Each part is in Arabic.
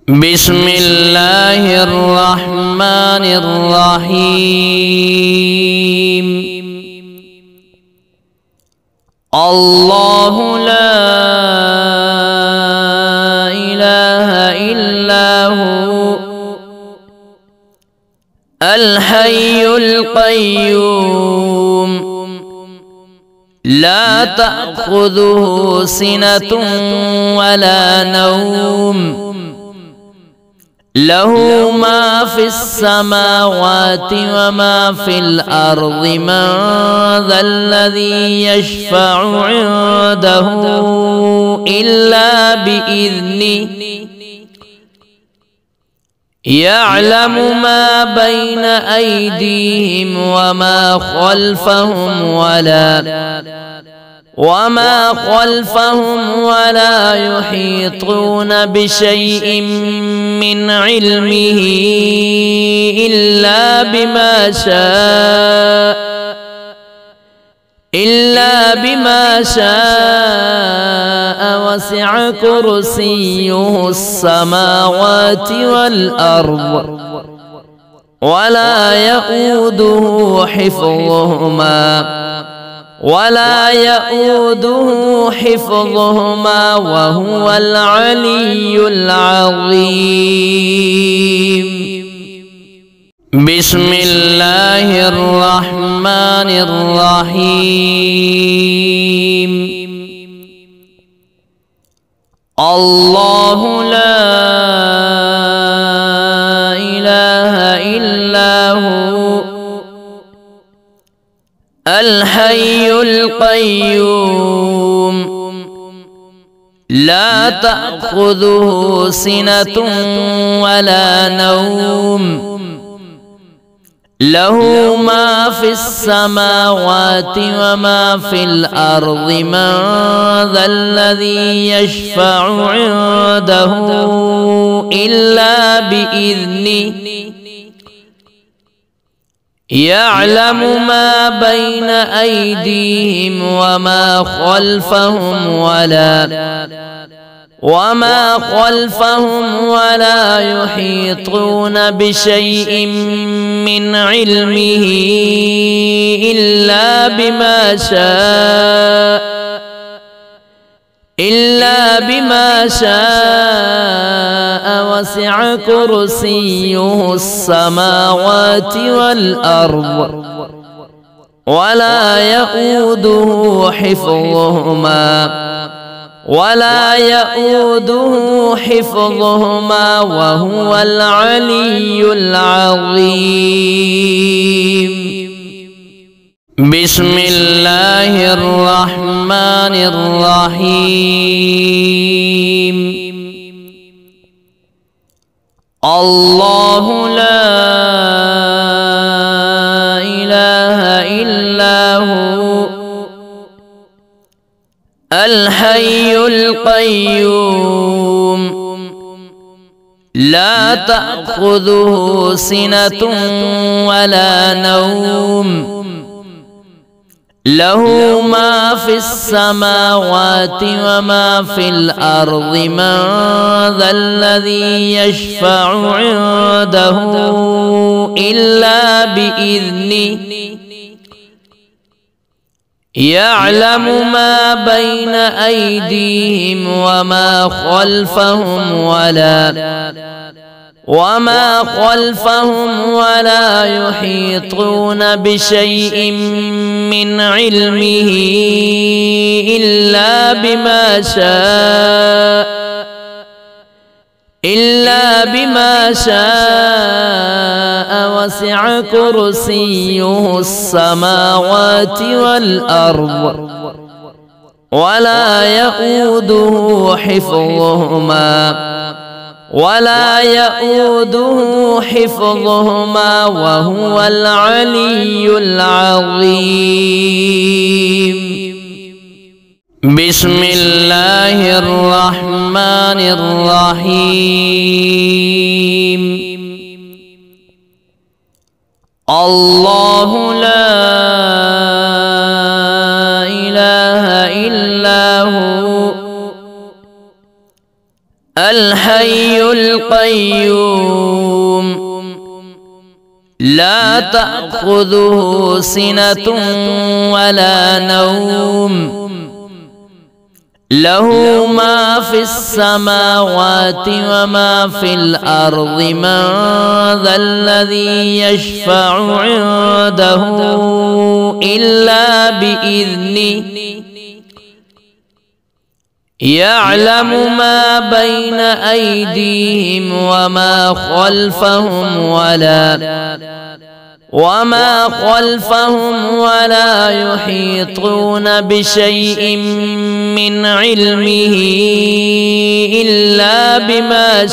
بسم الله الرحمن الرحيم. الله لا إله إلا هو الحي القيوم لا تأخذه سنة ولا نوم له ما في السماوات وما في الأرض. من ذا الذي يشفع عنده إلا بإذنه يعلم ما بين أيديهم وما خلفهم ولا يحيطون بشيء من علمه إلا بما شاء وسع كرسيه السماوات والأرض ولا يؤوده حفظهما وهو العلي العظيم. بسم الله الرحمن الرحيم. الله لا إله إلا هو الحي القيوم لا تأخذه سنة ولا نوم له ما في السماوات وما في الأرض. من ذا الذي يشفع عنده إلا بإذنه يعلم ما بين أيديهم وما خلفهم ولا يحيطون بشيء من علمه إلا بما شاء وسع كرسيه السماوات والأرض ولا يؤوده حفظهما وهو العلي العظيم. بسم الله الرحمن الرحيم. الله لا إله إلا هو الحي القيوم لا تأخذه سنة ولا نوم له ما في السماوات وما في الأرض. من ذا الذي يشفع عنده إلا بإذنه يعلم ما بين أيديهم وما خلفهم ولا يحيطون بشيء من علمه إلا بما شاء وسع كرسيه السماوات والأرض ولا يؤوده حفظهما وهو العلي العظيم. بسم الله الرحمن الرحيم. الله لا إله إلا هو الحي الحي القيوم لا تأخذه سنة ولا نوم له ما في السماوات وما في الأرض من ذا الذي يشفع عنده إلا بإذنه يعلم ما بين أيديهم وما خلفهم ولا يحيطون بشيء من علمه إلا بما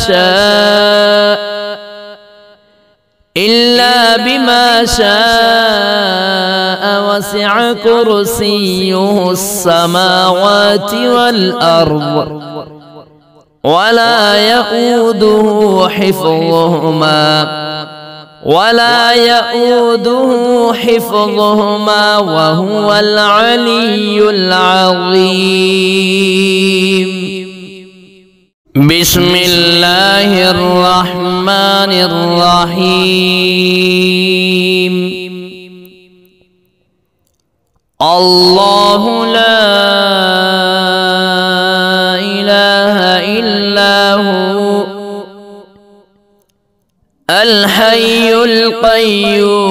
شاء وسع كرسيه السماوات والأرض ولا يؤوده حفظهما وهو العلي العظيم. بسم الله الرحمن الرحيم. الله لا إله إلا هو الحي القيوم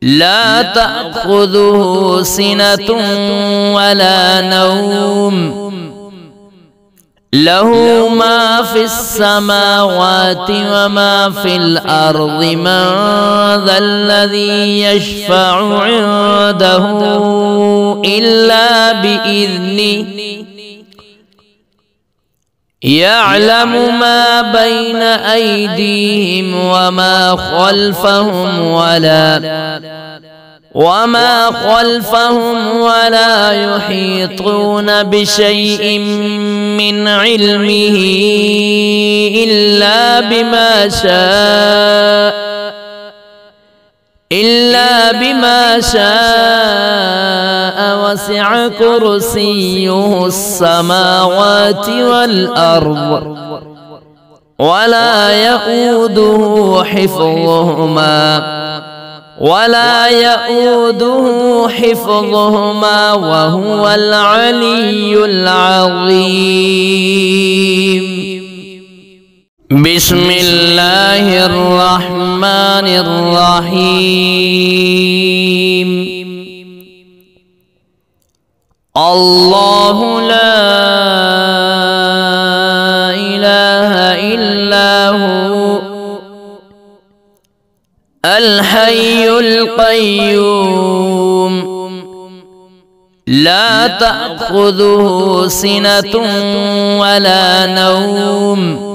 لا تأخذه سنة ولا نوم له ما في السماوات وما في الأرض من ذا الذي يشفع عنده إلا بإذنه يعلم ما بين أيديهم وما خلفهم ولا يحيطون بشيء من علمه إلا بما شاء وسع كرسيه السماوات والأرض ولا يؤوده حفظهما وهو العلي العظيم. بسم الله الرحمن الرحيم. الله لا إله إلا هو الحي القيوم لا تأخذه سنة ولا نوم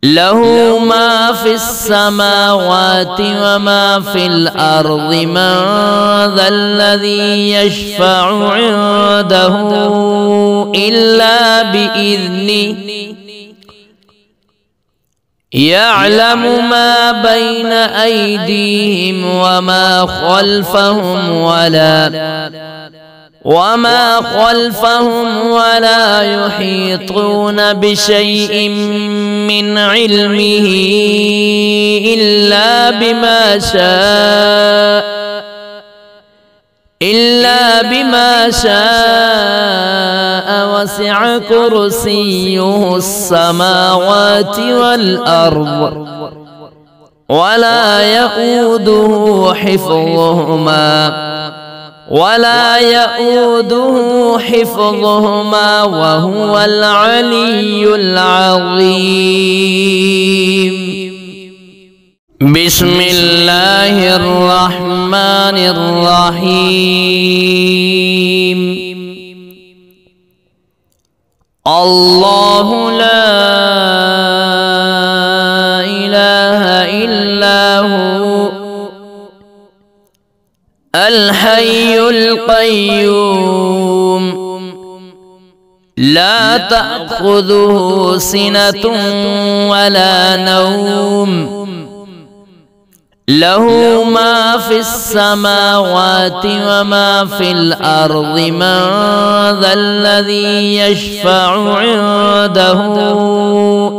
له ما في السماوات وما في الأرض من ذا الذي يشفع عنده إلا بإذنه يعلم ما بين أيديهم وما خلفهم ولا يحيطون بشيء من علمه إلا بما شاء وسع كرسيه السماوات والأرض ولا يؤوده حفظهما وهو العلي العظيم. بسم الله الرحمن الرحيم. الله لا إله إلا هو الحي القيوم لا تأخذه سنة ولا نوم له ما في السماوات وما في الأرض من ذا الذي يشفع عنده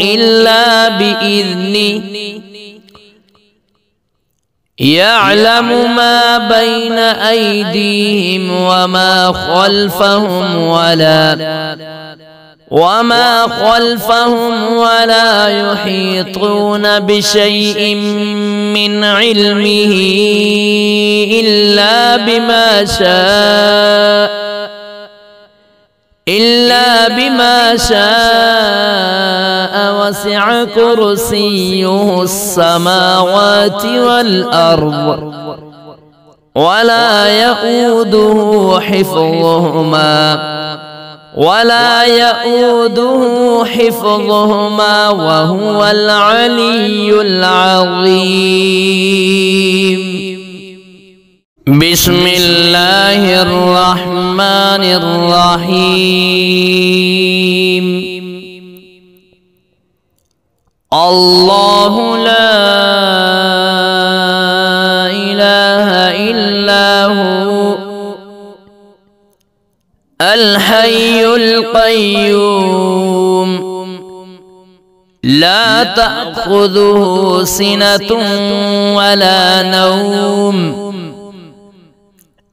إلا بإذنه يعلم ما بين أيديهم وما خلفهم ولا يحيطون بشيء من علمه إلا بما شاء وسع كرسيه السماوات والأرض ولا يؤوده حفظهما وهو العلي العظيم. بسم الله الرحمن الرحيم. الله لا إله إلا هو الحي القيوم لا تأخذه سنة ولا نوم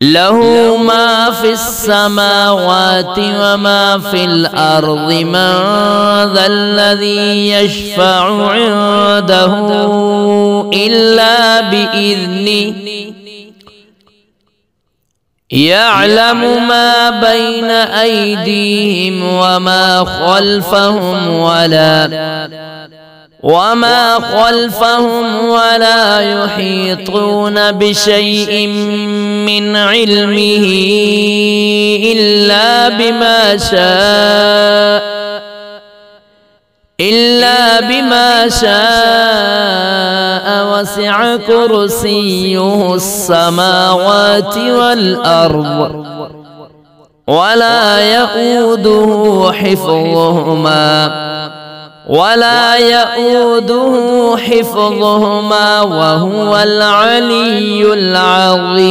له ما في السماوات وما في الأرض من ذا الذي يشفع عنده إلا بإذنه يعلم ما بين أيديهم وما خلفهم ولا يحيطون بشيء من علمه إلا بما شاء وسع كرسيه السماوات والأرض ولا يؤوده حفظهما وهو العلي العظيم.